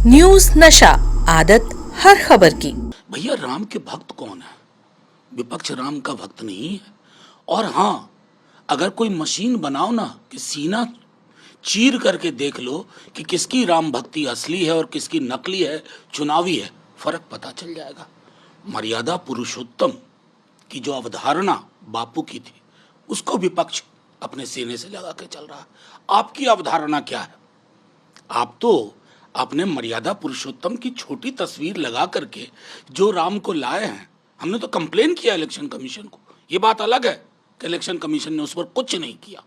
News नशा, आदत हर खबर की। भैया राम के भक्त कौन है? विपक्ष राम का भक्त नहीं है। और हाँ, अगर कोई मशीन बनाओ ना कि सीना चीर करके देख लो कि किसकी राम भक्ति असली है और किसकी नकली है, चुनावी है, फर्क पता चल जाएगा। मर्यादा पुरुषोत्तम की जो अवधारणा बापू की थी, उसको विपक्ष अपने सीने से लगा के चल रहा है। आपकी अवधारणा क्या है? आप तो आपने मर्यादा पुरुषोत्तम की छोटी तस्वीर लगा करके जो राम को लाए हैं, हमने तो कंप्लेन किया इलेक्शन कमीशन को। ये बात अलग है कि इलेक्शन कमीशन ने उस पर कुछ नहीं किया,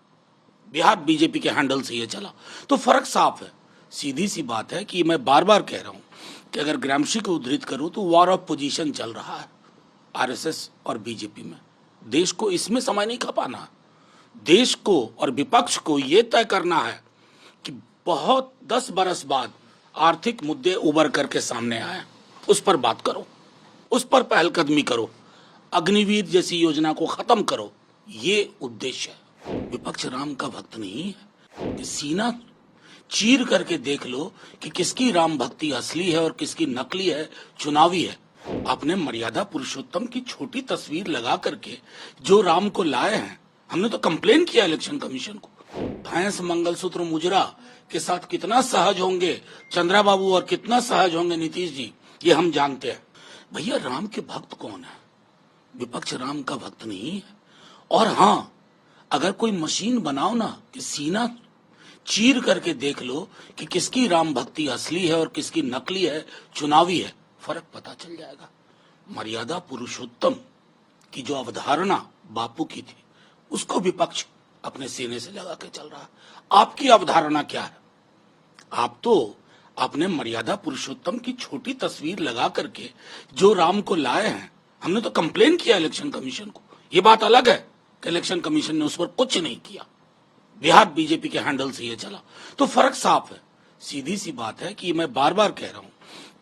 बिहार बीजेपी के हैंडल से ये चला, तो फर्क साफ है। सीधी सी बात है कि मैं बार बार कह रहा हूं कि अगर ग्रामशी को उद्धृत करूं तो वॉर ऑफ पोजीशन चल रहा है आरएसएस और बीजेपी में। देश को इसमें समय नहीं खपाना। देश को और विपक्ष को यह तय करना है कि बहुत 10 बरस बाद आर्थिक मुद्दे उभर करके सामने आए, उस पर बात करो, उस पर पहलकदमी करो, अग्निवीर जैसी योजना को खत्म करो। ये उद्देश्य है। विपक्ष राम का भक्त नहीं है कि सीना चीर करके देख लो कि किसकी राम भक्ति असली है और किसकी नकली है, चुनावी है। आपने मर्यादा पुरुषोत्तम की छोटी तस्वीर लगा करके जो राम को लाए हैं, हमने तो कंप्लेन किया इलेक्शन कमीशन को। भैंस मंगलसूत्र मुजरा के साथ कितना सहज होंगे चंद्रा बाबू और कितना सहज होंगे नीतीश जी, ये हम जानते हैं। भैया राम के भक्त कौन है? विपक्ष राम का भक्त नहीं है। और हाँ, अगर कोई मशीन बनाओ ना कि सीना चीर करके देख लो कि किसकी राम भक्ति असली है और किसकी नकली है, चुनावी है, फर्क पता चल जाएगा। मर्यादा पुरुषोत्तम की जो अवधारणा बापू की थी, उसको विपक्ष अपने सीने से लगा के चल रहा है। आपकी अवधारणा क्या है? आप तो आपने मर्यादा पुरुषोत्तम की छोटी तस्वीर लगा करके जो राम को लाए हैं, हमने तो कंप्लेन किया इलेक्शन कमीशन को। ये बात अलग है कि इलेक्शन कमीशन ने उस पर कुछ नहीं किया, बिहार बीजेपी के हैंडल से ये चला, तो फर्क साफ है। सीधी सी बात है कि मैं बार बार कह रहा हूं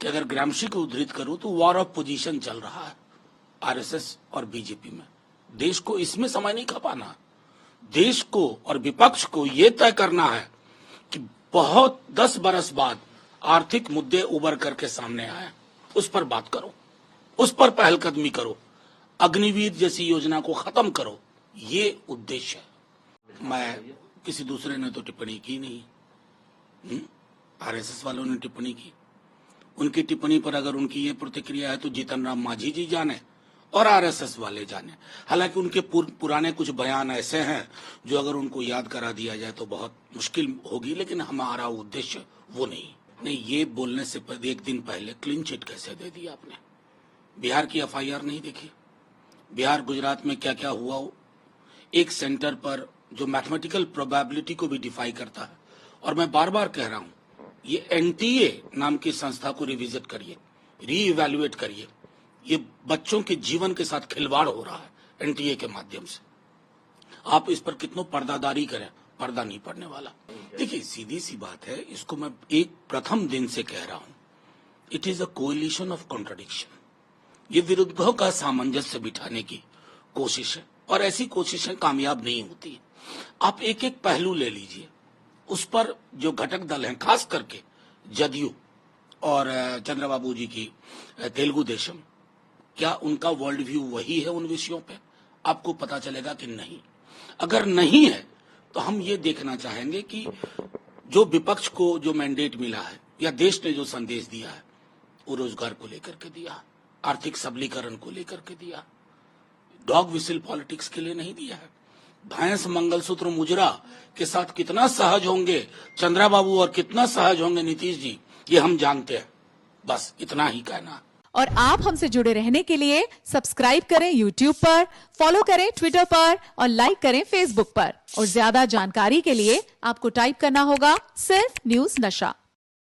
कि अगर ग्रामशी को उद्धृत करूं तो वॉर ऑफ पोजीशन चल रहा है आरएसएस और बीजेपी में। देश को इसमें समय नहीं खपाना। देश को और विपक्ष को यह तय करना है कि बहुत 10 बरस बाद आर्थिक मुद्दे उभर करके सामने आए, उस पर बात करो, उस पर पहलकदमी करो, अग्निवीर जैसी योजना को खत्म करो। ये उद्देश्य है। मैं किसी दूसरे ने तो टिप्पणी की नहीं, आरएसएस वालों ने टिप्पणी की। उनकी टिप्पणी पर अगर उनकी ये प्रतिक्रिया है तो जीतन राम मांझी जी जाने और आरएसएस वाले जाने। हालांकि उनके पुराने कुछ बयान ऐसे हैं जो अगर उनको याद करा दिया जाए तो बहुत मुश्किल होगी, लेकिन हमारा उद्देश्य वो नहीं। ये बोलने से एक दिन पहले क्लीन चिट कैसे दे दिया आपने? बिहार की एफआईआर नहीं देखी? बिहार गुजरात में क्या क्या हुआ हो? एक सेंटर पर जो मैथमेटिकल प्रोबेबिलिटी को भी डिफाई करता है। और मैं बार बार कह रहा हूं, ये एनटीए नाम की संस्था को रिविजिट करिए, रीइवैल्यूएट करिए। ये बच्चों के जीवन के साथ खिलवाड़ हो रहा है एनटीए के माध्यम से। आप इस पर कितनों पर्दादारी करें, पर्दा नहीं पड़ने वाला। देखिए सीधी सी बात है, इसको मैं एक प्रथम दिन से कह रहा हूं, it is a coalition of contradiction. ये विरुद्धों का सामंजस्य बिठाने की कोशिश है और ऐसी कोशिशें कामयाब नहीं होती। आप एक एक पहलू ले लीजिए, उस पर जो घटक दल हैं, खास करके जदयू और चंद्रबाबू जी की तेलुगु देशम, क्या उनका वर्ल्ड व्यू वही है उन विषयों पे? आपको पता चलेगा कि नहीं। अगर नहीं है तो हम ये देखना चाहेंगे कि जो विपक्ष को जो मैंडेट मिला है या देश ने जो संदेश दिया है, वो रोजगार को लेकर के दिया, आर्थिक सबलीकरण को लेकर के दिया, डॉग विसिल पॉलिटिक्स के लिए नहीं दिया है। भैंस मंगलसूत्र मुजरा के साथ कितना सहज होंगे चंद्रा बाबू और कितना सहज होंगे नीतीश जी, ये हम जानते हैं। बस इतना ही कहना। और आप हमसे जुड़े रहने के लिए सब्सक्राइब करें YouTube पर, फॉलो करें Twitter पर और लाइक करें Facebook पर। और ज्यादा जानकारी के लिए आपको टाइप करना होगा सिर्फ न्यूज नशा।